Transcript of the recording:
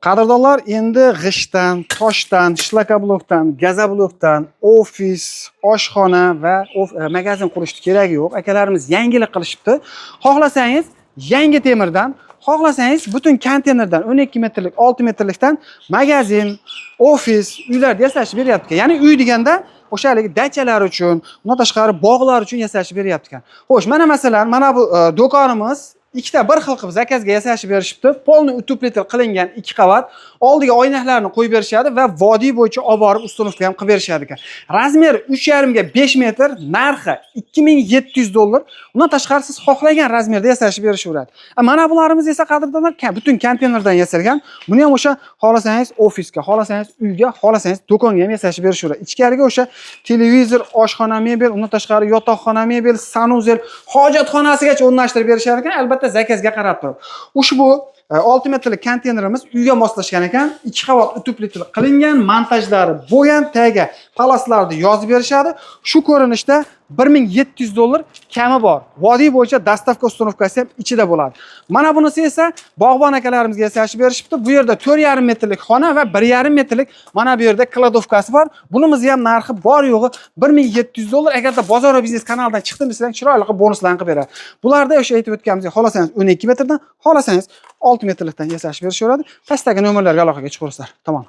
Qadrdonlar, endi g'ishtdan, toshdan, shlakablokdan, gazablokdan ofis, oshxona va magazin qurishni keragi yo'q. Akalarimiz yangilik qilishibdi. Xohlasangiz yangi temirdan, xohlasangiz butun konteynerdan 12 metrlik, 6 metrlikdan magazin, ofis, uylarda yasashni beryapti. Ya'ni uy deganda o'sha haligi dachalar uchun, undan tashqari bog'lar uchun yasashni beryapti ekan. Xo'sh, mana masalan, mana bu do'konimiz ikkita bir xil qilib zakazga yasashib berishibdi. Polni utupletel qilingan 2 qavat. Oldiga oynaklarni qo'yib berishadi va vodiy bo'yicha olib borib ustunovka ham qilib berishadi ekan. Razmeri 3,5 ga 5 metr, narxi $2700. Undan tashqari siz xohlagan razmerda yasashib berishaveradi. Mana bularimiz esa qadrdonlar butun konteynerdan yasalgan. Buni ham o'sha xohlasangiz ofisga, xohlasangiz uyga, xohlasangiz do'konga ham yasashib berishaveradi. Ichkariga o'sha televizor, oshxona mebel, undan tashqari yotoqxona mebel, sanuzel, hojatxonasigacha o'rnashtirib berishar ekan. Albatta zakazga qarab turib. Ushbu 6 metrlik konteynerimiz uyga moslashgan ekan. 2 qavat utupletel qilingan, montajlari bo'lgan, tagiga palaslarni yozib berishadi. Shu ko'rinishda $1700 kami bor. Vodiy bo'yicha dastavka ustunovkasi ham ichida bo'ladi. Mana bunisi esa bog'bon akalarimizga yasashib berishibdi. Bu yerda 4,5 metrlik xona va 1,5 metrlik mana bu yerda kladovkasi bor. Bunimizni ham narxi bor yo'g'i $1700. Agarda bozor va biznes kanalidan chiqdim desang, chiroyli qilib bonuslarni qilib beradi. Bularda o'sha aytib o'tganimizga xohlasangiz 12 metrdan, xohlasangiz 6 metrlikdan yasashib berishaveradi. Pastdagi nomerlarga aloqaga chiqaverasizlar. Tamom.